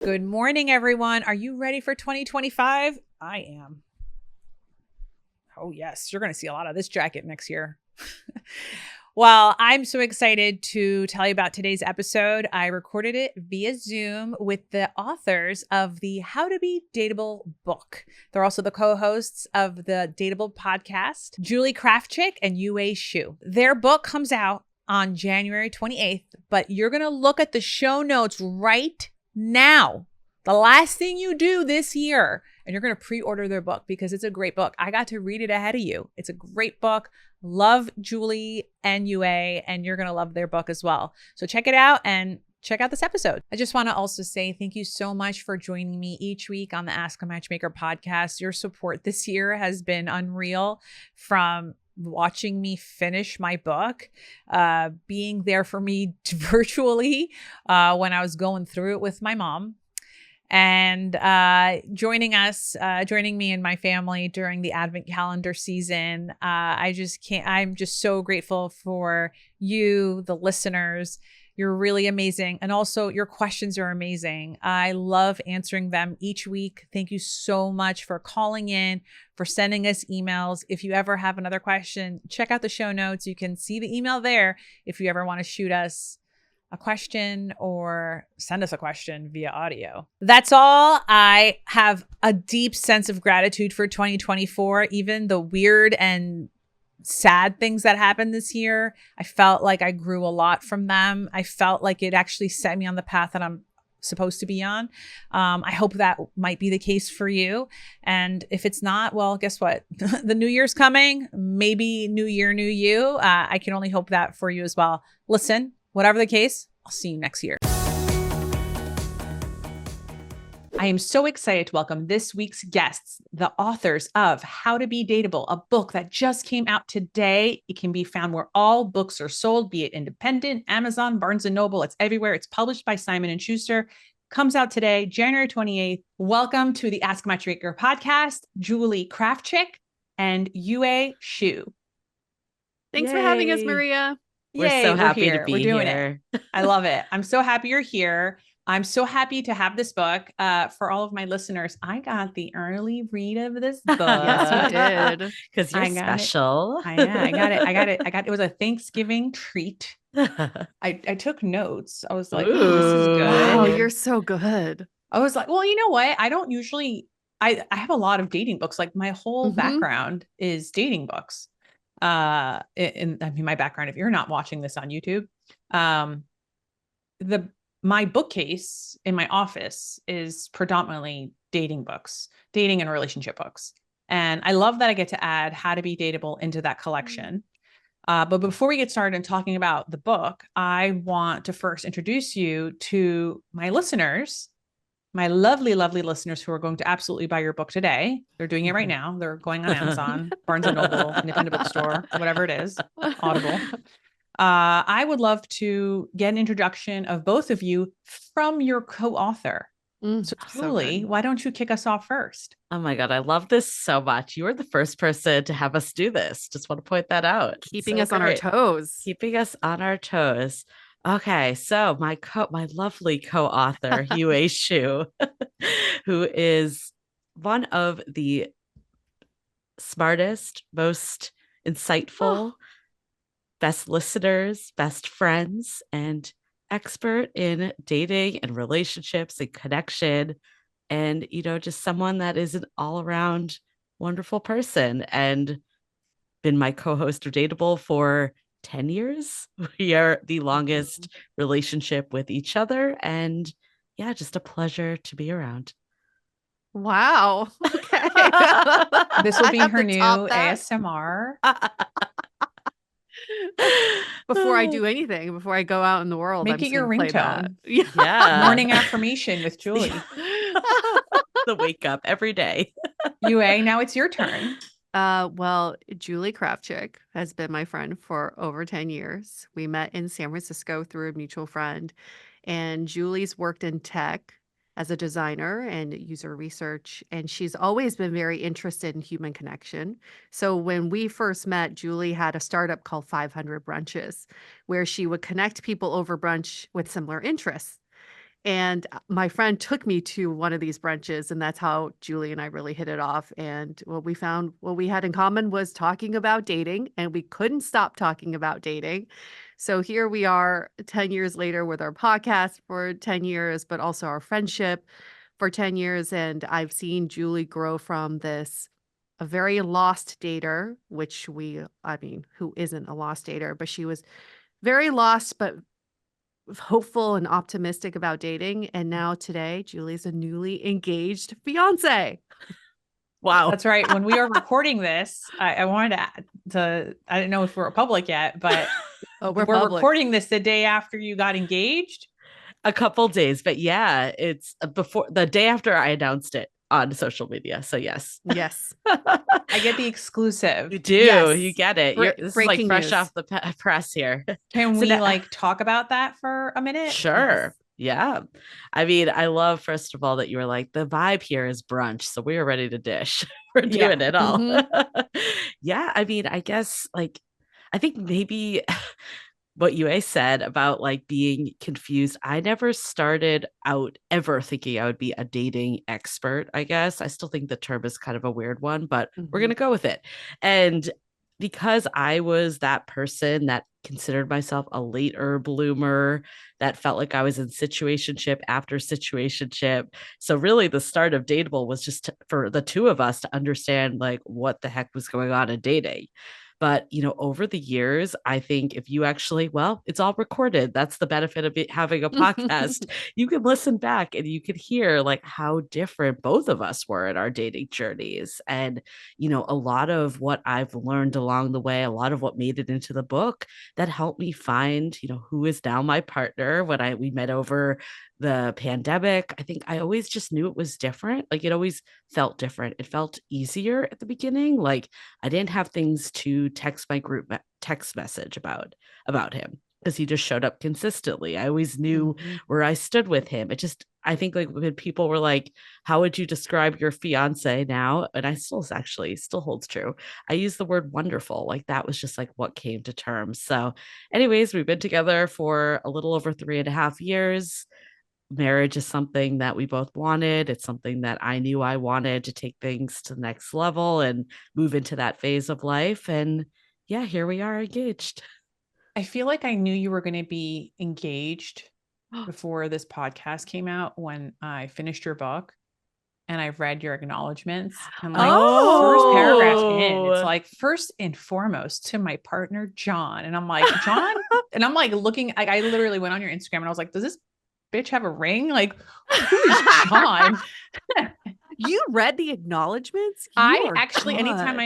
Good morning, everyone. Are you ready for 2025? I am. Oh, yes. You're going to see a lot of this jacket next year. Well, I'm so excited to tell you about today's episode. I recorded it via Zoom with the authors of the How to Be Dateable book. They're also the co-hosts of the Dateable podcast, Julie Krafchick and Yue. Their book comes out on January 28th, but you're going to look at the show notes right now. The last thing you do this year, and you're going to pre-order their book because it's a great book. I got to read it ahead of you. It's a great book. Love Julie and Yue, and you're going to love their book as well. So check it out and check out this episode. I just want to also say thank you so much for joining me each week on the Ask a Matchmaker podcast. Your support this year has been unreal, from watching me finish my book, being there for me virtually when I was going through it with my mom, and joining me and my family during the Advent calendar season. I'm just so grateful for you, the listeners. You're really amazing. And also your questions are amazing. I love answering them each week. Thank you so much for calling in, for sending us emails. If you ever have another question, check out the show notes. You can see the email there if you ever want to shoot us a question or send us a question via audio. That's all. I have a deep sense of gratitude for 2024, even the weird and sad things that happened this year. I felt like I grew a lot from them. I felt like it actually set me on the path that I'm supposed to be on. I hope that might be the case for you. And if it's not, well, guess what? The new year's coming. Maybe new year, new you. I can only hope that for you as well. Listen, whatever the case, I'll see you next year. I am so excited to welcome this week's guests, the authors of How to Be Dateable, a book that just came out today. It can be found where all books are sold, be it independent, Amazon, Barnes & Noble. It's everywhere. It's published by Simon & Schuster. Comes out today, January 28th. Welcome to the Ask Matchmaker podcast, Julie Krafchick and Yue Shu. Thanks for having us, Maria. We're so happy to be We're doing here. it. I love it. I'm so happy you're here. I'm so happy to have this book. For all of my listeners, I got the early read of this book. Yes, you did. Because you're special. I got it. It was a Thanksgiving treat. I took notes. I was like, oh, this is good. Wow, you're so good. I was like, well, you know what? I don't usually, I have a lot of dating books. Like my whole background is dating books. My background, if you're not watching this on YouTube, my bookcase in my office is predominantly dating books, dating and relationship books. And I love that I get to add How to Be Dateable into that collection. But before we get started in talking about the book, I want to first introduce you to my listeners, my lovely, lovely listeners who are going to absolutely buy your book today. They're doing it right now. They're going on Amazon, Barnes & Noble, independent bookstore, whatever it is, Audible. I would love to get an introduction of both of you from your co-author. So Julie, why don't you kick us off first? Oh my God, I love this so much. You were the first person to have us do this. Just want to point that out. Keeping us on our toes. Keeping us on our toes. Okay, so my lovely co-author, Yue Shu, who is one of the smartest, most insightful, best listeners, best friends, and expert in dating and relationships and connection. And, just someone that is an all-around wonderful person, and been my co-host of Dateable for 10 years. We are the longest relationship with each other. And yeah, just a pleasure to be around. Wow. Okay. This will be her new ASMR. Before I do anything, before I go out in the world, make it your ringtone. Yeah. Morning affirmation with Julie. The wake up every day. Yue, now it's your turn. Well, Julie Krafchick has been my friend for over 10 years. We met in San Francisco through a mutual friend, and Julie's worked in tech as a designer and user research, and she's always been very interested in human connection. So when we first met, Julie had a startup called 500 Brunches, where she would connect people over brunch with similar interests. And my friend took me to one of these brunches, and that's how Julie and I really hit it off. And what we found, what we had in common was talking about dating, and we couldn't stop talking about dating. So here we are 10 years later with our podcast for 10 years, but also our friendship for 10 years. And I've seen Julie grow from this a very lost dater, which I mean, who isn't a lost dater, but she was very lost, but hopeful and optimistic about dating. And now today, Julie's a newly engaged fiance. Wow. That's right. When we are recording this, I wanted to, I didn't know if we were public yet, but we're we're recording this the day after you got engaged. A couple days, but yeah, it's before the day after I announced it on social media. So yes. Yes. I get the exclusive. You do. Yes. You get it. This is like Breaking fresh news. off the press here. Can So we now- like talk about that for a minute? Sure. Yeah. I mean, I love, first of all, that you were like, the vibe here is brunch. So we are ready to dish. We're doing it all. Yeah. I mean, I guess I think maybe what Yue said about like being confused. I never started out ever thinking I would be a dating expert, I guess. I still think the term is kind of a weird one, but we're going to go with it. And because I was that person that considered myself a later bloomer, that felt like I was in situationship after situationship. So really the start of Dateable was just for the two of us to understand like what the heck was going on in dating. But, over the years, I think if you actually, well, it's all recorded. That's the benefit of having a podcast. You can listen back and you can hear like how different both of us were in our dating journeys. And, a lot of what I've learned along the way, a lot of what made it into the book that helped me find, who is now my partner when we met over the pandemic. I think I always just knew it was different. Like it always felt different. It felt easier at the beginning. Like I didn't have things to text my group text message about him because he just showed up consistently. I always knew where I stood with him. I think like when people were like, how would you describe your fiance now? And I still holds true. I use the word wonderful. Like that was just like what came to terms. So anyways, we've been together for a little over 3.5 years. Marriage is something that we both wanted. It's something that I knew I wanted to take things to the next level and move into that phase of life. And yeah, here we are engaged. I feel like I knew you were going to be engaged before this podcast came out when I finished your book and I read your acknowledgements. And like first paragraph in, it's like, first and foremost to my partner, John. And I'm like, John? And I'm like looking, I literally went on your Instagram and I was like, does this bitch have a ring? Like, who is John? You read the acknowledgements? I actually, anytime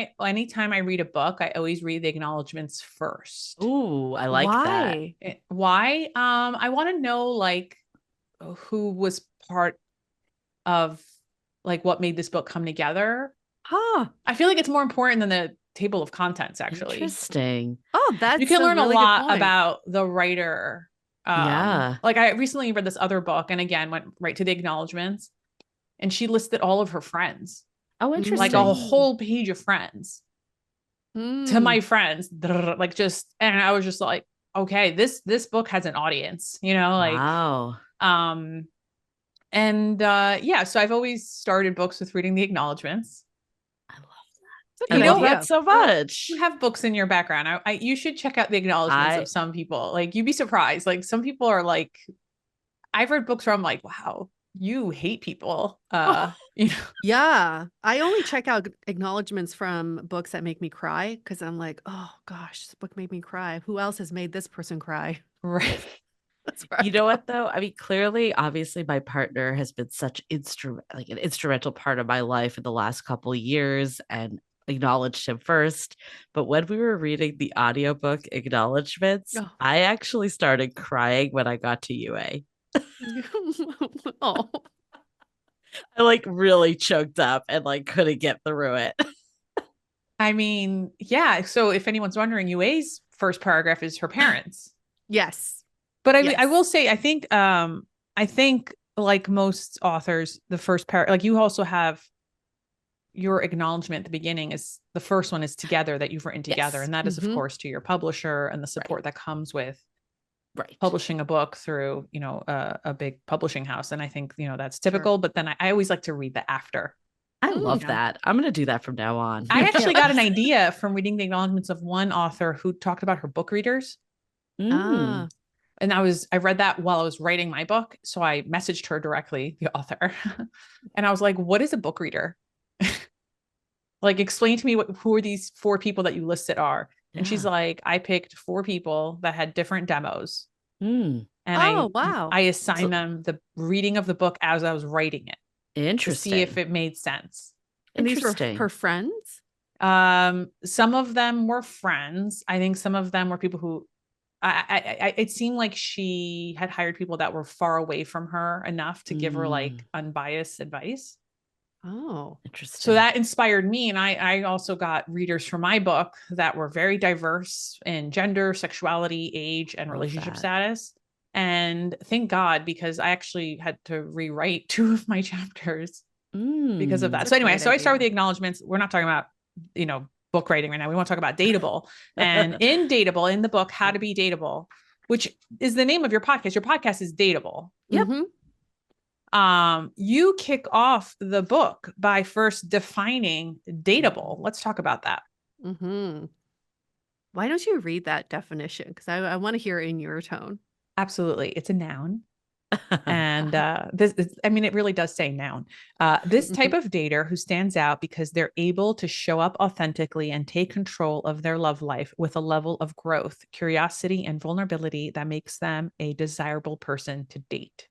I read a book, I always read the acknowledgements first. Ooh, I like that. Why? I want to know like who was part of like what made this book come together. I feel like it's more important than the table of contents, actually. Interesting. Oh, that's you can learn really a lot about the writer. Yeah. Like I recently read this other book and again went right to the acknowledgements and she listed all of her friends. Oh, interesting. Like a whole page of friends to my friends. Like just, and I was just like, okay, this book has an audience, like, wow. Yeah, so I've always started books with reading the acknowledgements. I love that so much. You have books in your background. You should check out the acknowledgements of some people. Like you'd be surprised. Like some people are like, I've read books where I'm like, wow, you hate people. Yeah. I only check out acknowledgements from books that make me cry because I'm like, oh gosh, this book made me cry. Who else has made this person cry? Right. That's right. You know what though? I mean, clearly, obviously, my partner has been such an instrumental part of my life in the last couple of years, and acknowledged him first. But when we were reading the audiobook acknowledgements, I actually started crying when I got to Yue. Oh. I like really choked up and like couldn't get through it. I mean, yeah. So if anyone's wondering, Yue's first paragraph is her parents. Yes. But I will say, I think like most authors, the first paragraph, like you also have your acknowledgement at the beginning is the first one is together that you've written together. And that is of course to your publisher and the support that comes with Right. publishing a book through, a big publishing house. And I think, that's typical, but then I always like to read the after. I love Yeah. that. I'm going to do that from now on. I actually got an idea from reading the acknowledgments of one author who talked about her book readers. Ah, And I read that while I was writing my book. So I messaged her directly, the author, and I was like, what is a book reader? Like, explain to me who are these 4 people that you listed are. And she's Yeah. like, I picked 4 people that had different demos. Mm, And wow. I assigned them the reading of the book as I was writing it to interesting. see if it made sense. And these were Interesting. her friends? Some of them were friends. I think some of them were people who it seemed like she had hired people that were far away from her enough to give her like unbiased advice. Oh, Interesting. So that inspired me. And I also got readers for my book that were very diverse in gender, sexuality, age, and Love relationship that. status. And thank God, because I actually had to rewrite 2 of my chapters because of that. That's So a anyway, great so I start with idea. the acknowledgments. We're not talking about, book writing right now. We want to talk about Dateable. And in Dateable, in the book, How to Be Dateable, which is the name of your podcast. Your podcast is Dateable. Yep. You kick off the book by first defining dateable. Let's talk about that. Mm-hmm. Why don't you read that definition? Because I want to hear it in your tone. Absolutely. It's a noun. And it really does say noun. This type of dater who stands out because they're able to show up authentically and take control of their love life with a level of growth, curiosity, and vulnerability that makes them a desirable person to date.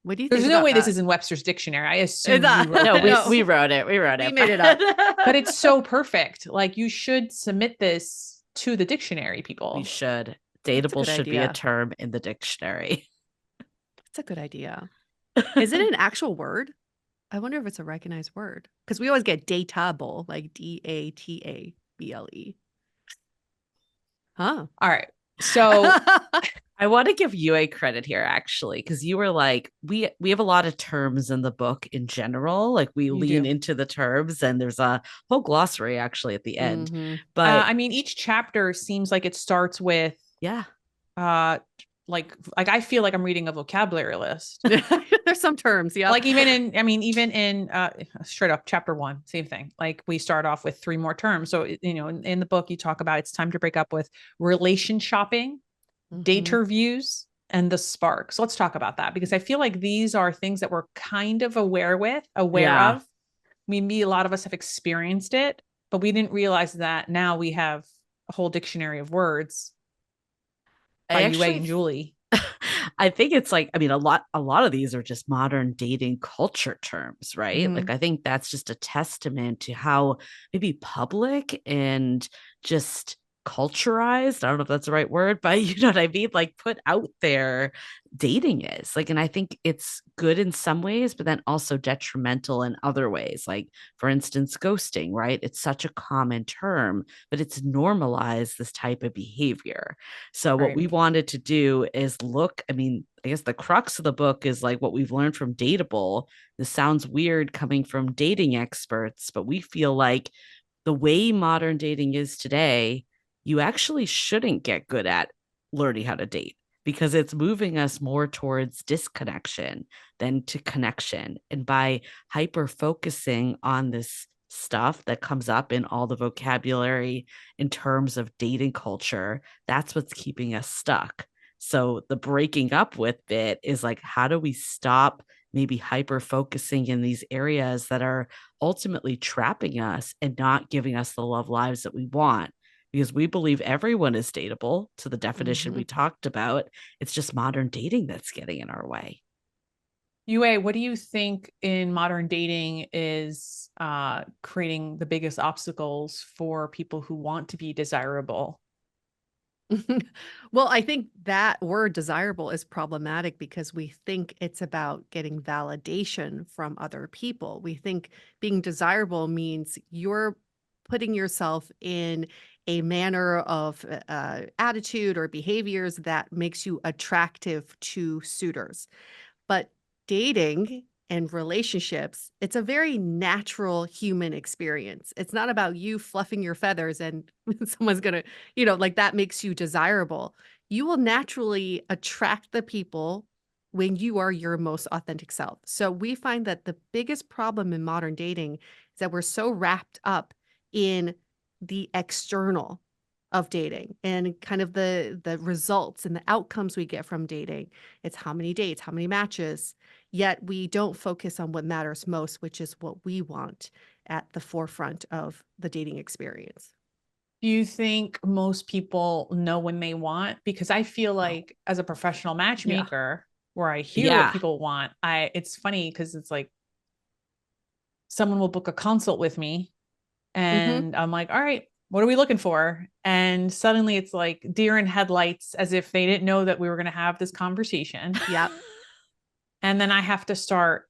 What do you think? There's no about way this that? is in Webster's dictionary. I assume that- you wrote No, this. we wrote it. We wrote We it. made it up. But it's so perfect. Like, you should submit this to the dictionary, people. We should. That's a Dateable good should be a idea. term in the dictionary. That's a good idea. Is it an actual word? I wonder if it's a recognized word. Because we always get dateable, like DATABLE. Huh. All right. So I want to give Yue credit here, actually, because you were like, we have a lot of terms in the book in general. Like, we lean do. into the terms, and there's a whole glossary actually at the end. Mhm. But each chapter seems like it starts with, yeah, like I feel like I'm reading a vocabulary list. There's some terms, yeah. Like even in straight up chapter 1, same thing. Like, we start off with 3 more terms. So, in the book, you talk about it's time to break up with relation shopping, dater views, and the spark. So let's talk about that, because I feel like these are things that we're kind of aware Yeah. of. Maybe a lot of us have experienced it, but we didn't realize that now we have a whole dictionary of words by Yue and Julie. I think it's like, a lot of these are just modern dating culture terms, right? Mhm. Like, I think that's just a testament to how maybe public and just culturized, I don't know if that's the right word, but you know what I mean? Like, put out there dating is. Like, and I think it's good in some ways, but then also detrimental in other ways. Like, for instance, ghosting, right? It's such a common term, but it's normalized this type of behavior. So what Right. we wanted to do is look, I guess the crux of the book is like what we've learned from Dateable. This sounds weird coming from dating experts, but we feel like the way modern dating is today, you actually shouldn't get good at learning how to date, because it's moving us more towards disconnection than to connection. And by hyper focusing on this stuff that comes up in all the vocabulary in terms of dating culture, that's what's keeping us stuck. So the breaking up with bit is like, how do we stop maybe hyper focusing in these areas that are ultimately trapping us and not giving us the love lives that we want? Because we believe everyone is dateable to the definition we talked about. It's just modern dating that's getting in our way. Yue, what do you think in modern dating is creating the biggest obstacles for people who want to be desirable? Well, I think that word desirable is problematic because we think it's about getting validation from other people. We think being desirable means you're putting yourself in a manner of attitude or behaviors that makes you attractive to suitors. But dating and relationships, it's a very natural human experience. It's not about you fluffing your feathers and someone's going to, like that makes you desirable. You will naturally attract the people when you are your most authentic self. So we find that the biggest problem in modern dating is that we're so wrapped up in the external of dating and kind of the results and the outcomes we get from dating. It's how many dates, how many matches, yet we don't focus on what matters most, which is what we want at the forefront of the dating experience. Do you think most people know when they want? Because I feel like as a professional matchmaker, where I hear what people want, it's funny because it's like someone will book a consult with me and I'm like, all right, what are we looking for? And suddenly it's like deer in headlights, as if they didn't know that we were going to have this conversation. Yep. And then I have to start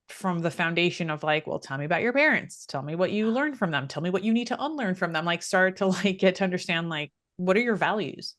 from the foundation of like, well, tell me about your parents. Tell me what you learned from them. Tell me what you need to unlearn from them. Like start to like get to understand like, what are your values?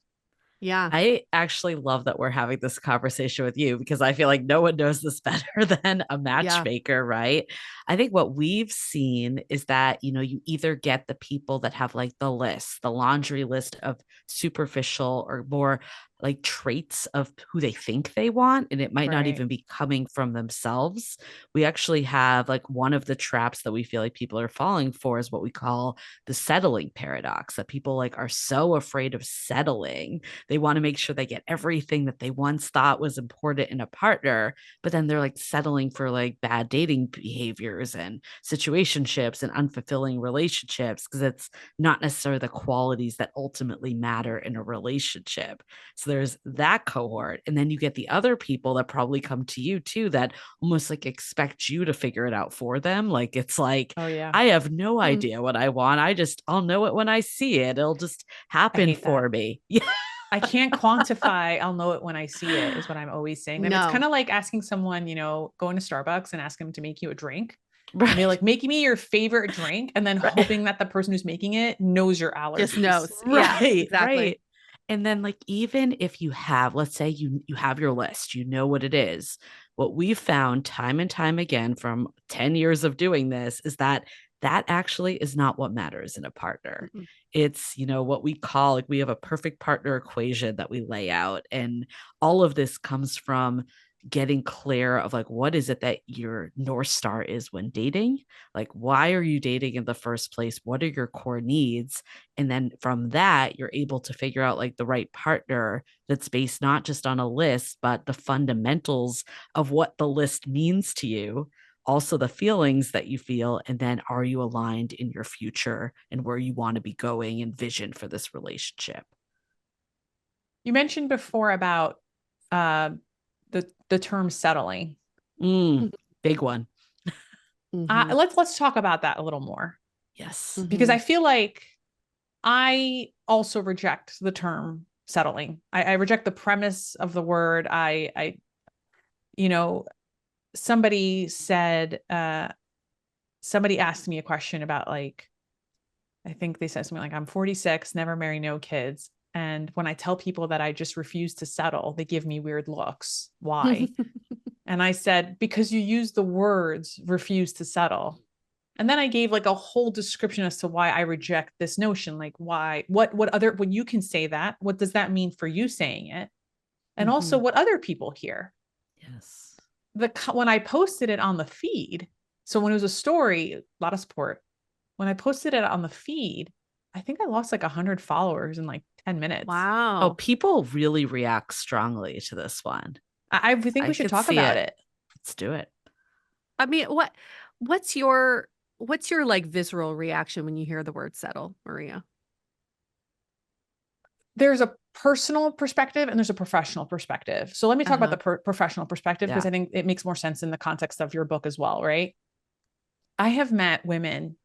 Yeah. I actually love that we're having this conversation with you because I feel like no one knows this better than a matchmaker, right? I think what we've seen is that, you either get the people that have like the list, the laundry list of superficial or more like traits of who they think they want, and it might not even be coming from themselves. We actually have like one of the traps that we feel like people are falling for is what we call the settling paradox, that people like are so afraid of settling. They want to make sure they get everything that they once thought was important in a partner, but then they're like settling for like bad dating behaviors and situationships and unfulfilling relationships because it's not necessarily the qualities that ultimately matter in a relationship. So there's that cohort. And then you get the other people that probably come to you too, that almost like expect you to figure it out for them. Like, it's like, oh yeah, I have no idea what I want. I'll know it when I see it. It'll just happen for me. Yeah. I can't quantify. I'll know it when I see it is what I'm always saying. And it's kind of like asking someone, going to Starbucks and ask them to make you a drink. Right. And they're like, making me your favorite drink. And then hoping that the person who's making it knows your allergies. Just knows. Right. Yeah, exactly. Right. And then like, even if you have, let's say you have your list, you know what it is. What we've found time and time again from 10 years of doing this is that actually is not what matters in a partner. Mm-hmm. It's, what we call, like, we have a perfect partner equation that we lay out. And all of this comes from getting clear of like, what is it that your North Star is when dating? Like, why are you dating in the first place? What are your core needs? And then from that, you're able to figure out like the right partner that's based not just on a list, but the fundamentals of what the list means to you, also the feelings that you feel, and then are you aligned in your future and where you want to be going and vision for this relationship? You mentioned before about the term settling. Big one. Let's talk about that a little more. Yes. Because I feel like I also reject the term settling. I reject the premise of the word. Somebody said, somebody asked me a question about like, I think they said something like, I'm 46, never marry, no kids. And when I tell people that I just refuse to settle, they give me weird looks. Why? And I said, because you use the words refuse to settle. And then I gave like a whole description as to why I reject this notion. Like why, when you can say that, what does that mean for you saying it? And also what other people hear. Yes. When I posted it on the feed, so when it was a story, a lot of support. When I posted it on the feed, I think I lost like 100 followers in like 10 minutes. Wow. Oh, people really react strongly to this one. I think we should talk about it. Let's do it. I mean, what's your like visceral reaction when you hear the word settle, Maria? There's a personal perspective and there's a professional perspective. So let me talk about the professional perspective because I think it makes more sense in the context of your book as well, right? I have met women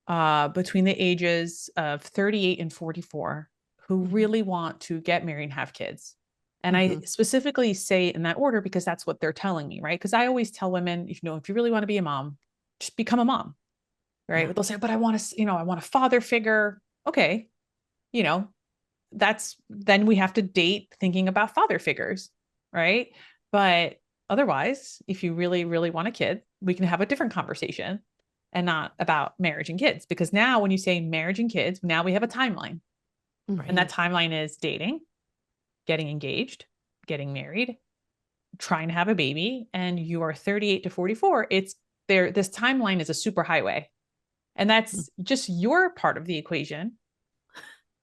between the ages of 38 and 44 who really want to get married and have kids. And I specifically say in that order because that's what they're telling me, right? Because I always tell women, if you really want to be a mom, just become a mom, right? But they'll say, but I want a father figure. Okay. Then we have to date thinking about father figures, right? But otherwise, if you really, really want a kid, we can have a different conversation and not about marriage and kids. Because now when you say marriage and kids, now we have a timeline. Mhm. And that timeline is dating, getting engaged, getting married, trying to have a baby, and you are 38 to 44. It's there. This timeline is a super highway. And that's just your part of the equation.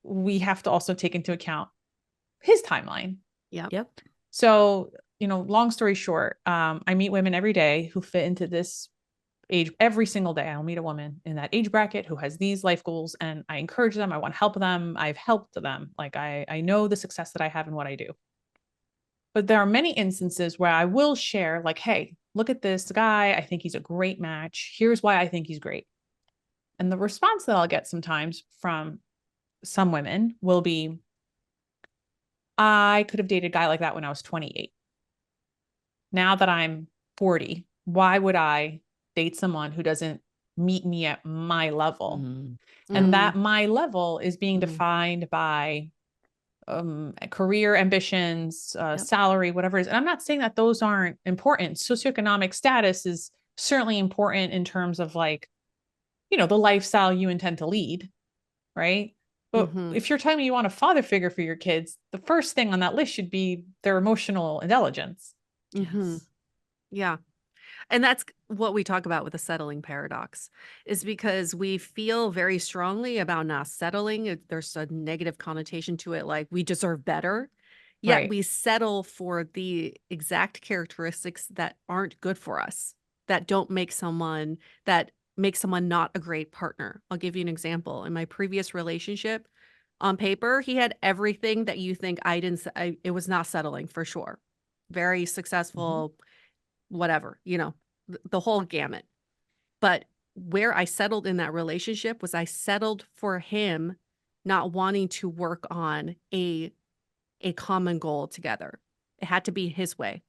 We have to also take into account his timeline. Yep. So, long story short, I meet women every day who fit into this age. Every single day I'll meet a woman in that age bracket who has these life goals, and I encourage them. I want to help them. I've helped them. Like I know the success that I have in what I do. But there are many instances where I will share like, hey, look at this guy. I think he's a great match. Here's why I think he's great. And the response that I'll get sometimes from some women will be, I could have dated a guy like that when I was 28. Now that I'm 40, why would I date someone who doesn't meet me at my level? And that my level is being defined by career ambitions, salary, whatever it is. And I'm not saying that those aren't important. Socioeconomic status is certainly important in terms of like, the lifestyle you intend to lead, right? But if you're telling me you want a father figure for your kids, the first thing on that list should be their emotional intelligence. Yes. Yeah. And that's what we talk about with the settling paradox, is because we feel very strongly about not settling. There's a negative connotation to it, like we deserve better. Yet Right. we settle for the exact characteristics that aren't good for us, that don't make someone, that make someone not a great partner. I'll give you an example. In my previous relationship, on paper, he had everything that you think I didn't, it was not settling for sure. Very successful, whatever, the whole gamut. But where I settled in that relationship was I settled for him not wanting to work on a common goal together. It had to be his way.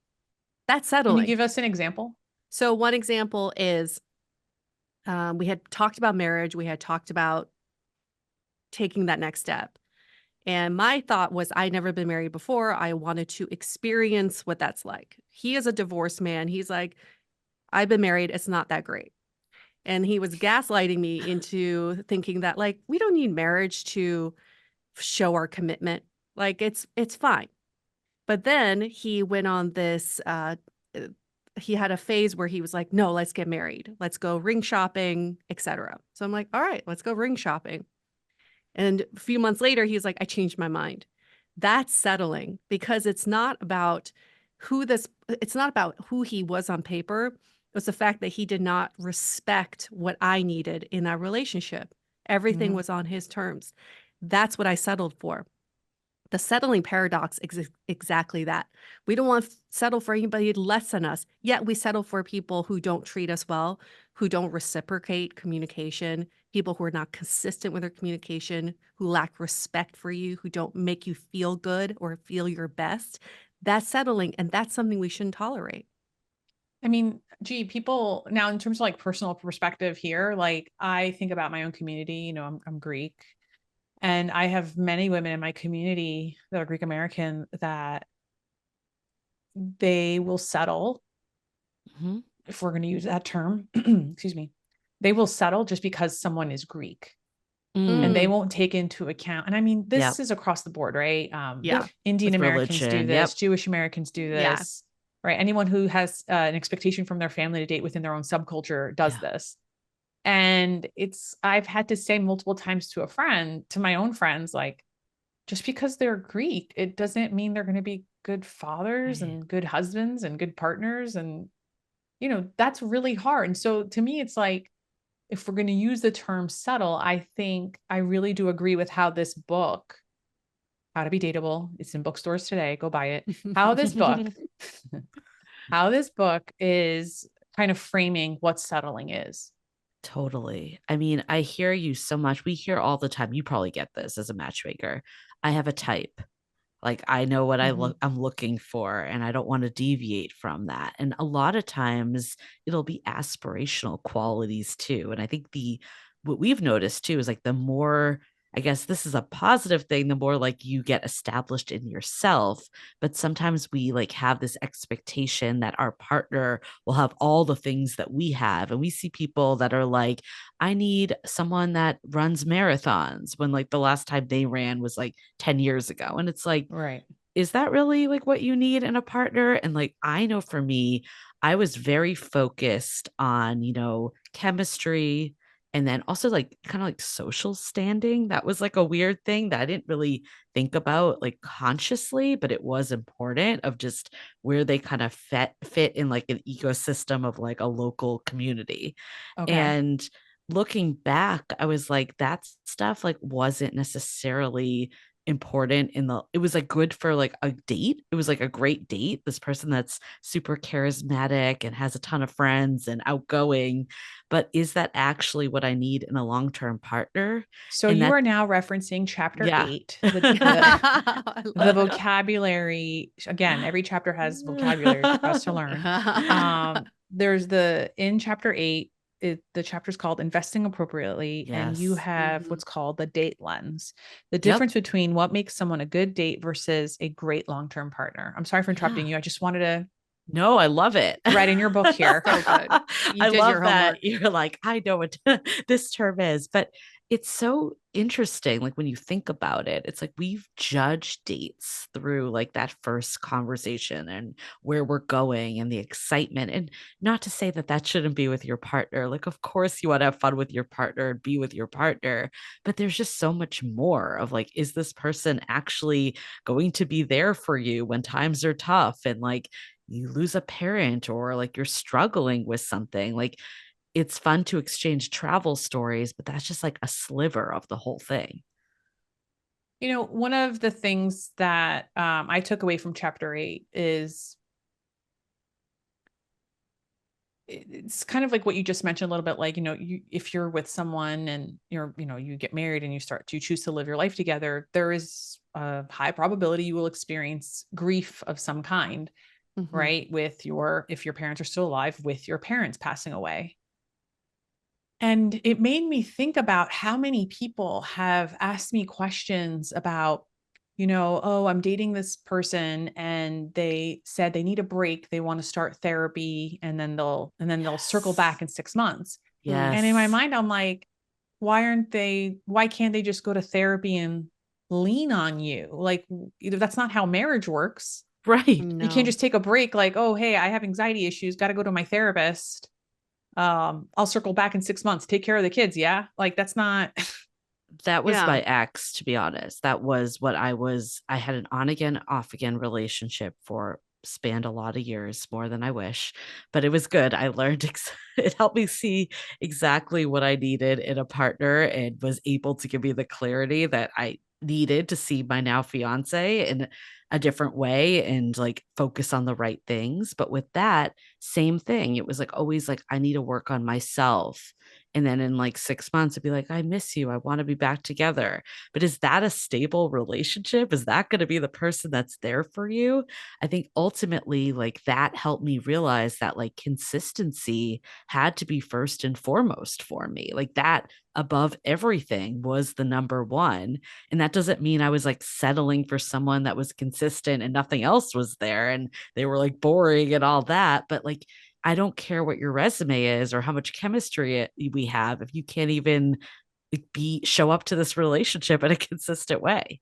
That's Can you settling. give us an example? So one example is we had talked about marriage. We had talked about taking that next step. And my thought was, I'd never been married before. I wanted to experience what that's like. He is a divorced man. He's like, I've been married. It's not that great. And he was gaslighting me into thinking that like, we don't need marriage to show our commitment. Like it's fine. But then he went on this, he had a phase where he was like, no, let's get married. Let's go ring shopping, etc. So I'm like, all right, let's go ring shopping. And a few months later, he's like, I changed my mind. That's settling, because it's not about it's not about who he was on paper. It was the fact that he did not respect what I needed in that relationship. Everything was on his terms. That's what I settled for. The settling paradox is exactly that. We don't want to settle for anybody less than us, yet we settle for people who don't treat us well, who don't reciprocate communication, people who are not consistent with their communication, who lack respect for you, who don't make you feel good or feel your best. That's settling, and that's something we shouldn't tolerate. I mean, people now in terms of like personal perspective here, like I think about my own community, I'm Greek. And I have many women in my community that are Greek American that they will settle, if we're going to use that term, excuse me, they will settle just because someone is Greek. And they won't take into account. And I mean, this is across the board, right? Yeah. Indian With Americans do religion, this, Jewish Americans do Yeah. this, right? Anyone who has an expectation from their family to date within their own subculture does this. And I've had to say multiple times to my own friends, like, just because they're Greek, it doesn't mean they're going to be good fathers and good husbands and good partners. And, that's really hard. And so to me, it's like, if we're going to use the term settle, I think I really do agree with how this book, How to Be Dateable, it's in bookstores today, go buy it. How this book is kind of framing what settling is. Totally. I mean, I hear you so much. We hear all the time. You probably get this as a matchmaker. I have a type. Like I know what I'm looking for, and I don't want to deviate from that. And a lot of times it'll be aspirational qualities too. And I think what we've noticed too is like the more I guess this is a positive thing, the more like you get established in yourself. But sometimes we like have this expectation that our partner will have all the things that we have. And we see people that are like, I need someone that runs marathons, when like the last time they ran was like 10 years ago. And it's like, Right. is that really like what you need in a partner? And like, I know for me, I was very focused on, chemistry, and then also like kind of like social standing. That was like a weird thing that I didn't really think about like consciously, but it was important, of just where they kind of fit in like an ecosystem of like a local community. Okay. And looking back, I was like, that stuff like wasn't necessarily important it was like good for like a date. It was like a great date, this person that's super charismatic and has a ton of friends and outgoing, but is that actually what I need in a long-term partner? So And you that, are now referencing chapter yeah. 8, I the love it. vocabulary. Again, every chapter has vocabulary for us to learn. There's in chapter 8, the chapter is called Investing Appropriately, and you Yes. have Mhm. what's called the date lens, the Yep. difference between what makes someone a good date versus a great long-term partner. I'm sorry for interrupting Yeah. you. I just wanted to No, I love it. write in your book here. So good. You I did love your that homework. you're like, I know what this term is, but it's so interesting. Like when you think about it, it's like we've judged dates through like that first conversation and where we're going and the excitement. And not to say that that shouldn't be with your partner. Like, of course, you want to have fun with your partner and be with your partner, but there's just so much more of like, is this person actually going to be there for you when times are tough? And like, you lose a parent, or like you're struggling with something. Like, it's fun to exchange travel stories, but that's just like a sliver of the whole thing. One of the things that I took away from chapter 8 is it's kind of like what you just mentioned a little bit, like, if you're with someone and you get married and you choose to live your life together, there is a high probability you will experience grief of some kind, Mhm. right? If your parents are still alive, with your parents passing away. And it made me think about how many people have asked me questions about, oh, I'm dating this person and they said they need a break. They want to start therapy, and then they'll circle back in 6 months. Mm. And in my Yes. mind, I'm like, why can't they just go to therapy and lean on you? Like, that's not how marriage works. Right. You can't No. just take a break like, oh, hey, I have anxiety issues, got to go to my therapist. I'll circle back in 6 months, take care of the kids. Yeah. Like, that's not. That was Yeah. my ex, to be honest. That was what I had an on again, off again relationship for spanned a lot of years, more than I wish, but it was good. I learned, it helped me see exactly what I needed in a partner, and was able to give me the clarity that I needed to see my now fiance in a different way and like focus on the right things. But with that, same thing. It was like always like, I need to work on myself. And then in like 6 months, I'd be like, I miss you. I want to be back together. But is that a stable relationship? Is that going to be the person that's there for you? I think ultimately, like that helped me realize that like consistency had to be first and foremost for me. Like that above everything was the number one. And that doesn't mean I was like settling for someone that was consistent and nothing else was there and they were like boring and all that. But like, I don't care what your resume is or how much chemistry we have if you can't even show up to this relationship in a consistent way.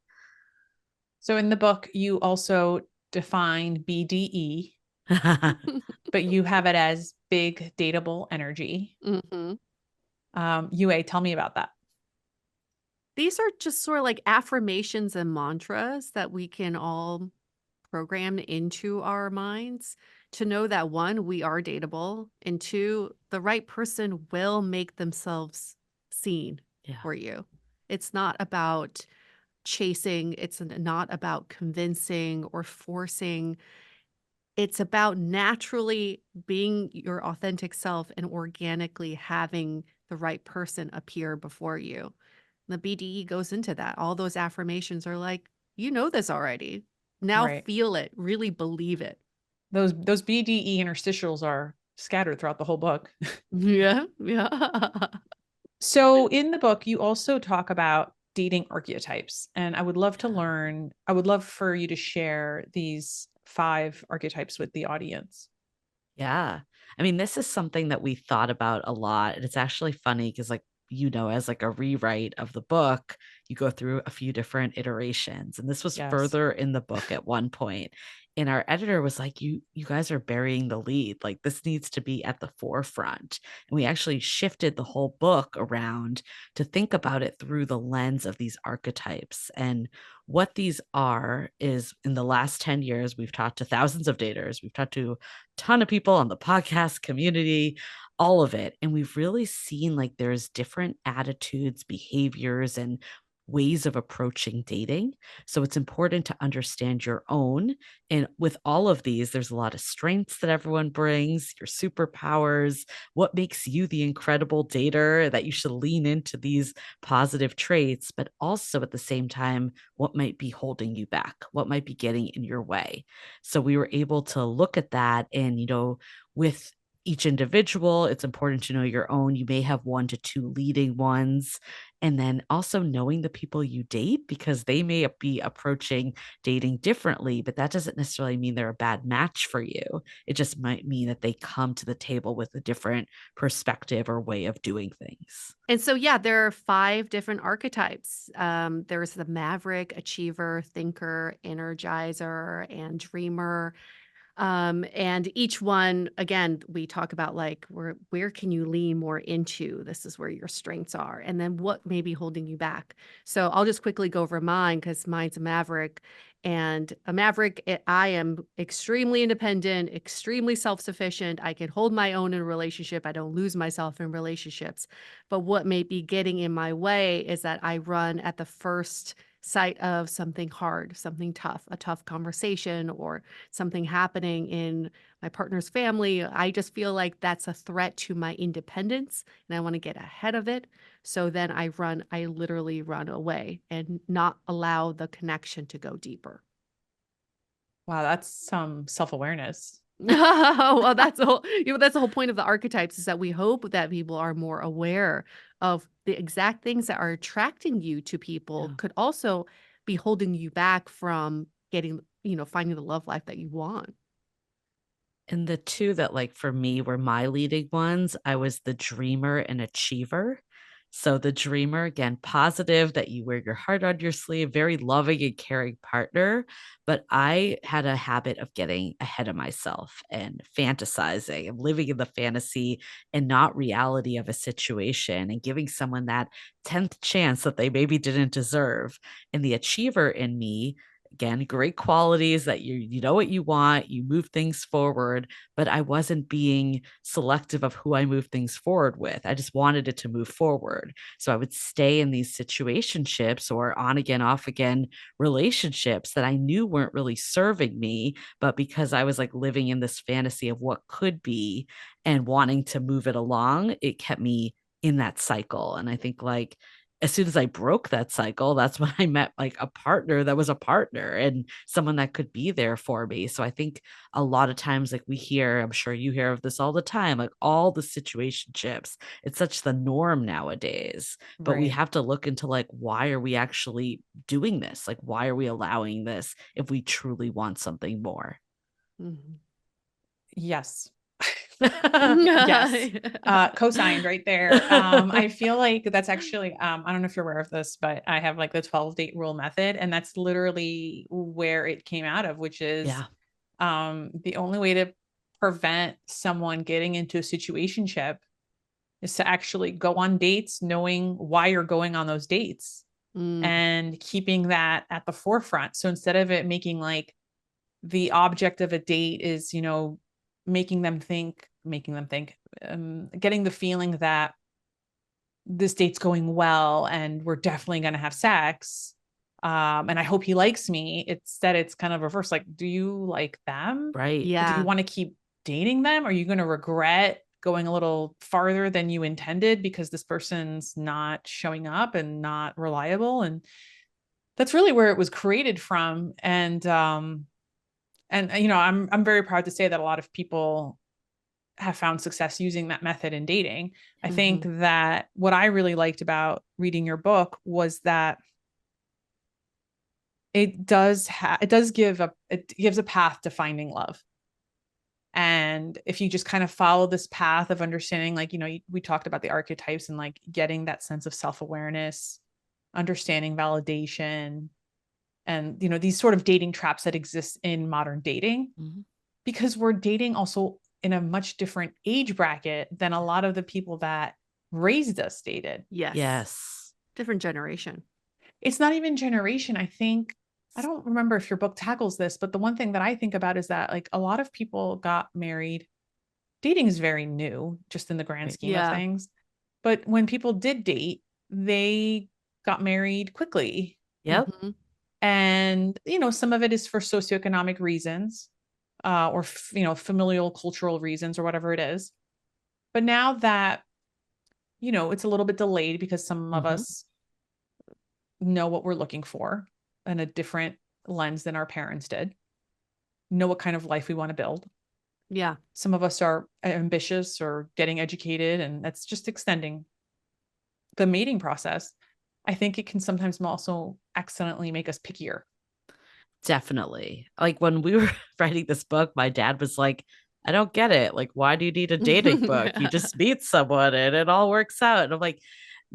So in the book, you also define BDE, but you have it as big dateable energy. Mhm. Yue, tell me about that. These are just sort of like affirmations and mantras that we can all program into our minds to know that one, we are dateable, and two, the right person will make themselves seen Yeah. for you. It's not about chasing, it's not about convincing or forcing. It's about naturally being your authentic self and organically having the right person appear before you. The BDE goes into that. All those affirmations are like, you know this already. Now Right. feel it, really believe it. Those BDE interstitials are scattered throughout the whole book. Yeah, yeah. So in the book, you also talk about dating archetypes. And I would love to learn, I would love for you to share these 5 archetypes with the audience. Yeah. I mean, this is something that we thought about a lot. And it's actually funny because, like, as like a rewrite of the book, you go through a few different iterations. And this was Yes. further in the book at one point. And our editor was like, you guys are burying the lead. Like, this needs to be at the forefront. And we actually shifted the whole book around to think about it through the lens of these archetypes. And what these are is, in the last 10 years, we've talked to thousands of daters. We've talked to ton of people on the podcast community, all of it. And we've really seen like there's different attitudes, behaviors, and ways of approaching dating. So it's important to understand your own. And with all of these, there's a lot of strengths that everyone brings, your superpowers, what makes you the incredible dater, that you should lean into these positive traits, but also at the same time, what might be holding you back, what might be getting in your way. So we were able to look at that and, with each individual, it's important to know your own. You may have 1 to 2 leading ones. And then also knowing the people you date, because they may be approaching dating differently, but that doesn't necessarily mean they're a bad match for you. It just might mean that they come to the table with a different perspective or way of doing things. And so, yeah, there are 5 different archetypes. There's the maverick, achiever, thinker, energizer, and dreamer. And each one, again, we talk about like where can you lean more into? This is where your strengths are, and then what may be holding you back. So I'll just quickly go over mine because mine's a maverick. And a maverick, I am extremely independent, extremely self-sufficient. I can hold my own in a relationship. I don't lose myself in relationships. But what may be getting in my way is that I run at the first sight of something hard, something tough, a tough conversation, or something happening in my partner's family. I just feel like that's a threat to my independence and I want to get ahead of it. So then I literally run away and not allow the connection to go deeper. Wow, that's some self-awareness. Well, that's the whole point of the archetypes, is that we hope that people are more aware of the exact things that are attracting you to people Yeah. could also be holding you back from getting, finding the love life that you want. And the 2 that, like, for me were my leading ones, I was the dreamer and achiever. So the dreamer, again, positive, that you wear your heart on your sleeve, very loving and caring partner. But I had a habit of getting ahead of myself and fantasizing and living in the fantasy and not reality of a situation, and giving someone that 10th chance that they maybe didn't deserve. And the achiever in me, again, great qualities, that you know what you want, you move things forward, but I wasn't being selective of who I move things forward with. I just wanted it to move forward. So I would stay in these situationships or on again, off again relationships that I knew weren't really serving me, but because I was like living in this fantasy of what could be and wanting to move it along, it kept me in that cycle. And I think, like, as soon as I broke that cycle, that's when I met like a partner that was a partner and someone that could be there for me. So I think a lot of times, like, I'm sure you hear of this all the time, like all the situationships, it's such the norm nowadays, but we Right. have to look into like, why are we actually doing this? Like, why are we allowing this if we truly want something more? Mhm. Yes. Yes. Co-signed right there. I feel like that's actually, I don't know if you're aware of this, but I have like the 12 date rule method, and that's literally where it came out of, which is, Yeah. the only way to prevent someone getting into a situationship is to actually go on dates, knowing why you're going on those dates Mm, and keeping that at the forefront. So instead of it making like the object of a date is, making them think, getting the feeling that this date's going well and we're definitely going to have sex. And I hope he likes me. Instead, it's kind of reverse. Like, do you like them? Right. Do you yeah. want to keep dating them? Are you going to regret going a little farther than you intended because this person's not showing up and not reliable? And that's really where it was created from. And I'm very proud to say that a lot of people have found success using that method in dating. I Mm-hmm. think that what I really liked about reading your book was that it gives a path to finding love. And if you just kind of follow this path of understanding, like, we talked about the archetypes and like getting that sense of self-awareness, understanding validation, and, these sort of dating traps that exist in modern dating, because we're dating also in a much different age bracket than a lot of the people that raised us dated. Yes. Different generation. It's not even generation. I don't remember if your book tackles this, but the one thing that I think about is that like a lot of people got married. Dating is very new, just in the grand scheme of things. But when people did date, they got married quickly. Yep. And, some of it is for socioeconomic reasons, or, familial, cultural reasons, or whatever it is. But now that, it's a little bit delayed because some of us know what we're looking for in a different lens than our parents did, know what kind of life we want to build. Yeah. Some of us are ambitious or getting educated, and that's just extending the mating process. I think it can sometimes also accidentally make us pickier. Definitely. Like when we were writing this book, my dad was like, I don't get it. Like, why do you need a dating book? You just meet someone and it all works out. And I'm like,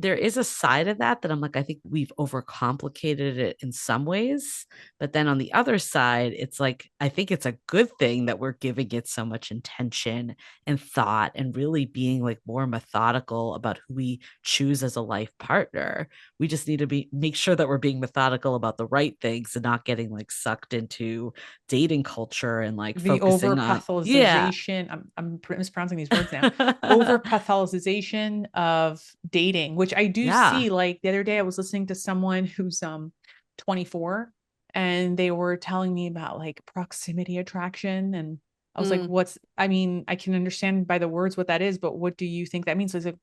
there is a side of that I'm like, I think we've overcomplicated it in some ways. But then on the other side, it's like, I think it's a good thing that we're giving it so much intention and thought and really being like more methodical about who we choose as a life partner. We just need to make sure that we're being methodical about the right things and not getting like sucked into dating culture and like the focusing on I'm mispronouncing these words now. Over pathologization of dating, which I do see. Like the other day I was listening to someone who's 24, and they were telling me about like proximity attraction, and I was like, I can understand by the words what that is, but what do you think that means? So I was like,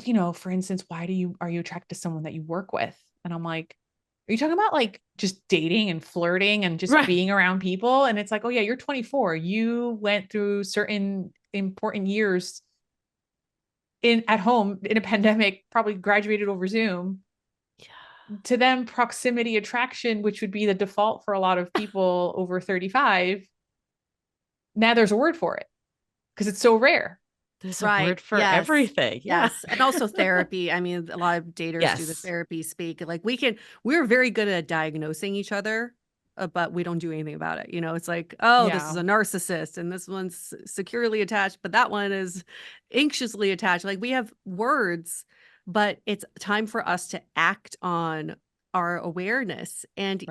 well, for instance, are you attracted to someone that you work with? And I'm like, are you talking about like just dating and flirting and just being around people? And it's like, oh yeah, you're 24. You went through certain important years at home in a pandemic, probably graduated over Zoom. To them, proximity attraction, which would be the default for a lot of people over 35. Now there's a word for it because it's so rare. There's a word for everything. Yes. And also therapy. I mean, a lot of daters do the therapy speak. Like we're very good at diagnosing each other, but we don't do anything about it. It's like, this is a narcissist and this one's securely attached, but that one is anxiously attached. Like we have words, but it's time for us to act on our awareness. And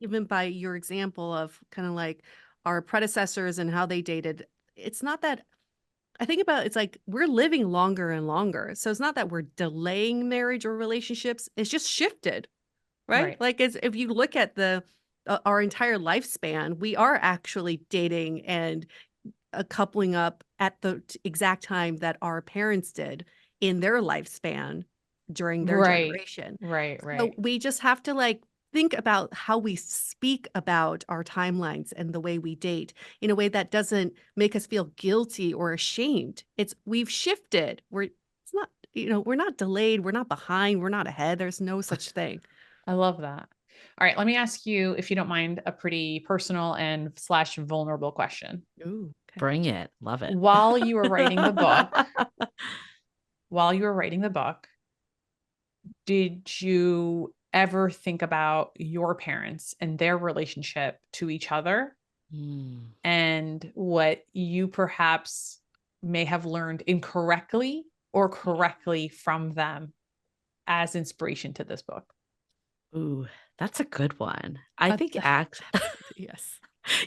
even by your example of kind of like our predecessors and how they dated, it's not that I think about it's like we're living longer and longer. So it's not that we're delaying marriage or relationships. It's just shifted, right? Like if you look at our entire lifespan, we are actually dating and coupling up at the exact time that our parents did in their lifespan during their generation. Right. So we just have to like think about how we speak about our timelines and the way we date in a way that doesn't make us feel guilty or ashamed. We've shifted. We're not delayed. We're not behind. We're not ahead. There's no such thing. I love that. All right. Let me ask you, if you don't mind, a pretty personal and / vulnerable question. Ooh, okay. Bring it. Love it. While you were writing the book, did you ever think about your parents and their relationship to each other and what you perhaps may have learned incorrectly or correctly from them as inspiration to this book? Ooh, that's a good one. I think yes.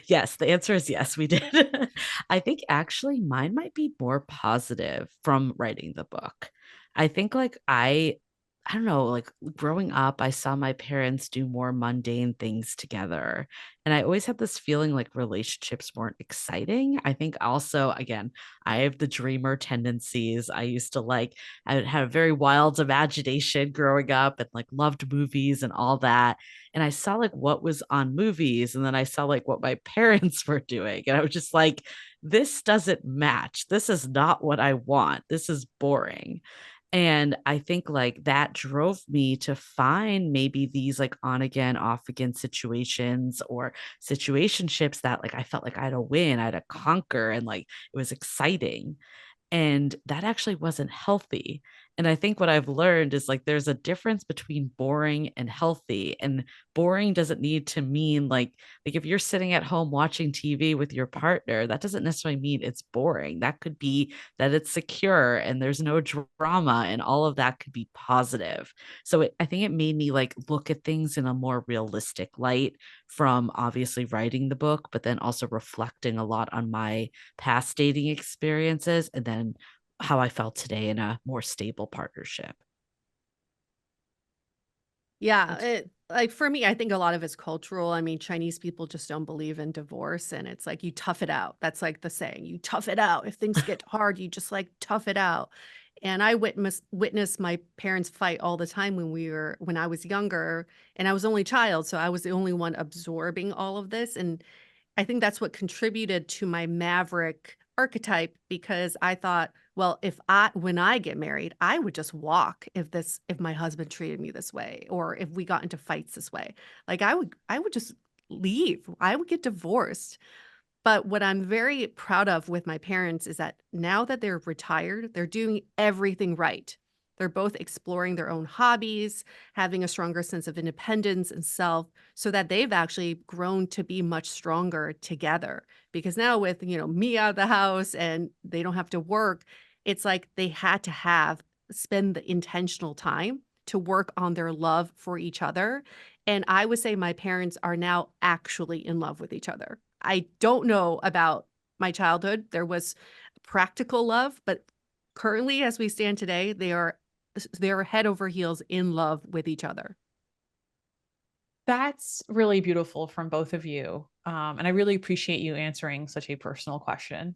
Yes, the answer is yes, we did. I think actually mine might be more positive from writing the book. I think like I don't know, like growing up, I saw my parents do more mundane things together. And I always had this feeling like relationships weren't exciting. I think also, again, I have the dreamer tendencies. I used to I had a very wild imagination growing up and like loved movies and all that. And I saw like what was on movies. And then I saw like what my parents were doing. And I was just like, this doesn't match. This is not what I want. This is boring. And I think like that drove me to find maybe these like on again, off again situations or situationships that like I felt like I had to win, I had to conquer, and like it was exciting. And that actually wasn't healthy. And I think what I've learned is like there's a difference between boring and healthy. And boring doesn't need to mean like if you're sitting at home watching TV with your partner, that doesn't necessarily mean it's boring. That could be that it's secure and there's no drama, and all of that could be positive. So I think it made me like look at things in a more realistic light from obviously writing the book, but then also reflecting a lot on my past dating experiences and then how I felt today in a more stable partnership. Yeah, like for me, I think a lot of it's cultural. I mean, Chinese people just don't believe in divorce, and it's like you tough it out. That's like the saying, you tough it out. If things get hard, you just like tough it out. And I witnessed my parents fight all the time when I was younger, and I was only child, so I was the only one absorbing all of this. And I think that's what contributed to my maverick archetype, because I thought, well, when I get married, I would just walk if my husband treated me this way, or if we got into fights this way. Like I would just leave. I would get divorced. But what I'm very proud of with my parents is that now that they're retired, they're doing everything right. They're both exploring their own hobbies, having a stronger sense of independence and self, so that they've actually grown to be much stronger together. Because now with, me out of the house and they don't have to work, it's like they had to spend the intentional time to work on their love for each other. And I would say my parents are now actually in love with each other. I don't know about my childhood. There was practical love, but currently, as we stand today, they're head over heels in love with each other. That's really beautiful from both of you. And I really appreciate you answering such a personal question.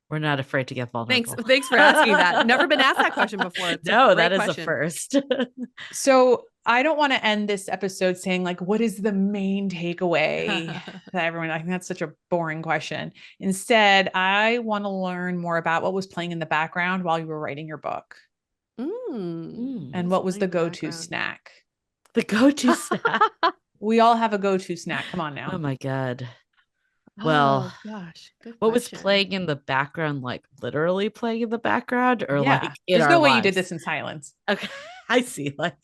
We're not afraid to get vulnerable. Thanks for asking that. Never been asked that question before. It's No, that is a first. So I don't want to end this episode saying like, what is the main takeaway that everyone, I think that's such a boring question. Instead, I want to learn more about what was playing in the background while you were writing your book. And what was the go-to snack? The go-to snack. We all have a go-to snack. Come on now. Oh my God. Well, gosh, good what was question. playing in the background, like literally playing in the background, or like in there's no way lives? you did this in silence. Okay, I see. Like,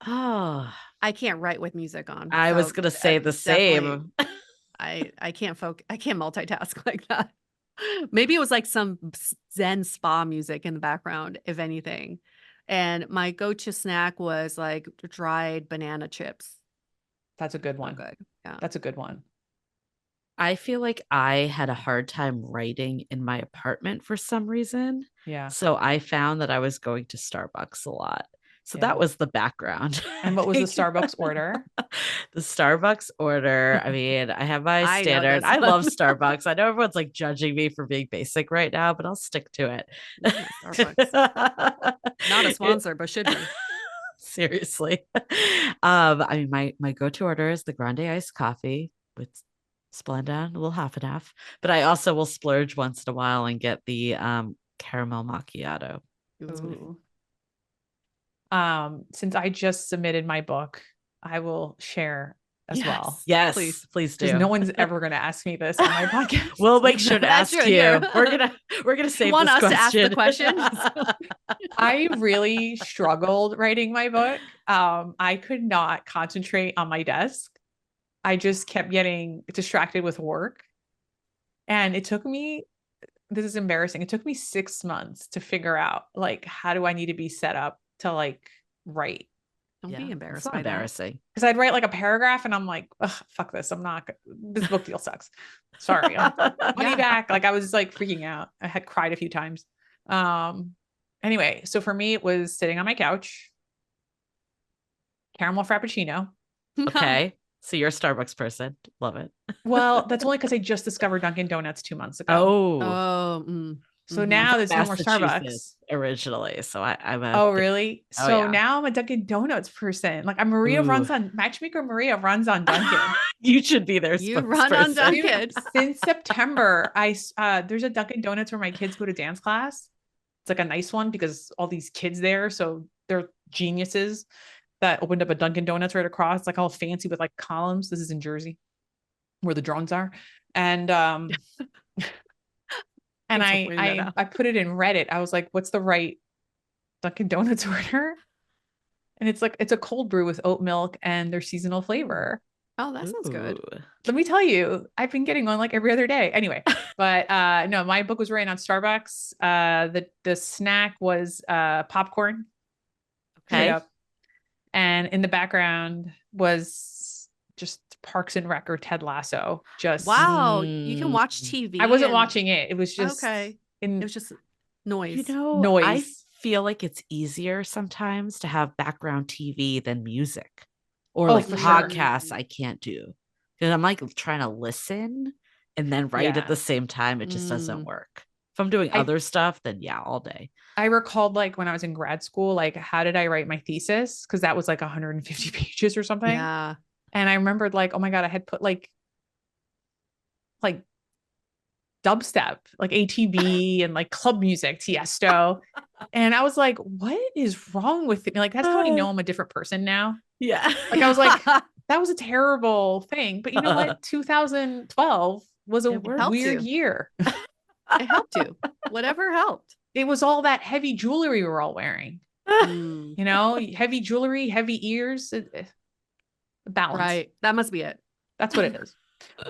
oh, I can't write with music on. I was gonna say the same. I can't I can't multitask like that. Maybe it was like some Zen spa music in the background, if anything. And my go-to snack was like dried banana chips. That's a good one. Good. Yeah. That's a good one. I feel like I had a hard time writing in my apartment for some reason. Yeah. So I found that I was going to Starbucks a lot. So that was the background. And what was the Starbucks order? The Starbucks order. I mean, I have my standard. I love Starbucks. I know everyone's like judging me for being basic right now, but I'll stick to it. Starbucks. Not a sponsor, but should be. Seriously. I mean, my go-to order is the grande iced coffee with Splenda, a little half and half. But I also will splurge once in a while and get the caramel macchiato. Ooh. Since I just submitted my book, I will share as well. Yes, please do. Because no one's ever going to ask me this on my podcast. We'll make sure to ask you. We're gonna save want this us question. to ask the question. I really struggled writing my book. I could not concentrate on my desk. I just kept getting distracted with work. And it took me, this is embarrassing. It took me 6 months to figure out like, how do I need to be set up to like write? Don't be embarrassed. It's not embarrassing. Because I'd write like a paragraph and I'm like, fuck this. This book deal sucks. Sorry. Money back. Like I was like freaking out. I had cried a few times. Anyway, so for me, it was sitting on my couch, caramel frappuccino. Okay. So you're a Starbucks person. Love it. Well, that's only because I just discovered Dunkin' Donuts 2 months ago. So Mhm. now there's no more Massachusetts Starbucks. originally. So I'm a Oh, really? Oh, So yeah. now I'm a Dunkin' Donuts person. Like Matchmaker Maria runs on Dunkin'. You should be their You run on spokesperson. Dunkin'. Dude, since September, there's a Dunkin' Donuts where my kids go to dance class. It's like a nice one because all these kids there, so they're geniuses that opened up a Dunkin' Donuts right across. It's like all fancy with like columns. This is in Jersey, where the drones are, and and Thanks for pointing that out. I put it in Reddit. I was like, "What's the right Dunkin' Donuts order?" And it's like it's a cold brew with oat milk and their seasonal flavor. Oh, that sounds good. Ooh. Let me tell you, I've been getting one like every other day. Anyway, but no, my book was written on Starbucks. The snack was popcorn. Straight Okay. up. And in the background was just Parks and Rec or Ted Lasso. Just Wow, you can watch TV. I wasn't and- watching it. It was just Okay. in It was just noise. You know, Noise. I feel like it's easier sometimes to have background TV than music or Oh, like for sure. podcasts. I can't do because I'm like trying to listen and then write Yeah. at the same time. It just doesn't Mm. work. If I'm doing I- other stuff, then yeah, all day. I recalled like when I was in grad school, like how did I write my thesis? Because that was like 150 pages or something. Yeah. And I remembered like, oh my God, I had put like dubstep, like ATB and like club music, Tiesto. And I was like, what is wrong with me? Like, that's how I know I'm a different person now. Yeah. Like, I was like, that was a terrible thing. But you know what? 2012 was a It worked. Helped weird you. year. It helped you. Whatever helped. It was all that heavy jewelry we were all wearing, Mm, you know, heavy jewelry, heavy ears, balance. right. That must be it. That's what it is.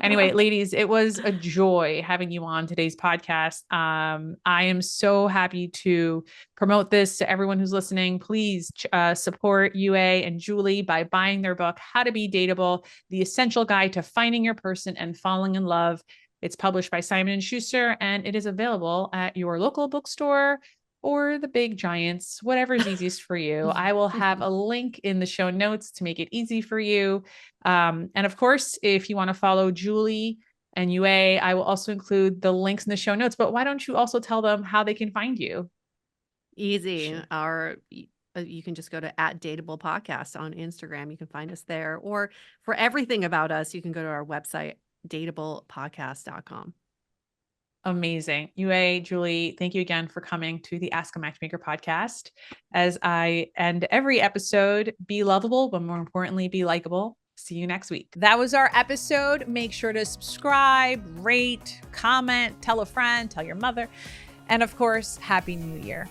Anyway, ladies, it was a joy having you on today's podcast. I am so happy to promote this to everyone who's listening. Please support Yue and Julie by buying their book, How to Be Dateable, The Essential Guide to Finding Your Person and Falling in Love. It's published by Simon & Schuster, and it is available at your local bookstore or the big giants, whatever's easiest for you. I will have a link in the show notes to make it easy for you. And of course, if you want to follow Julie and Yue, I will also include the links in the show notes. But why don't you also tell them how they can find you? Easy. Sure. You can just go to @Dateable Podcast on Instagram. You can find us there. Or for everything about us, you can go to our website, dateablepodcast.com. Amazing. Yue, Julie, thank you again for coming to the Ask a Matchmaker podcast. As I end every episode, be lovable, but more importantly, be likable. See you next week. That was our episode. Make sure to subscribe, rate, comment, tell a friend, tell your mother. And of course, Happy New Year.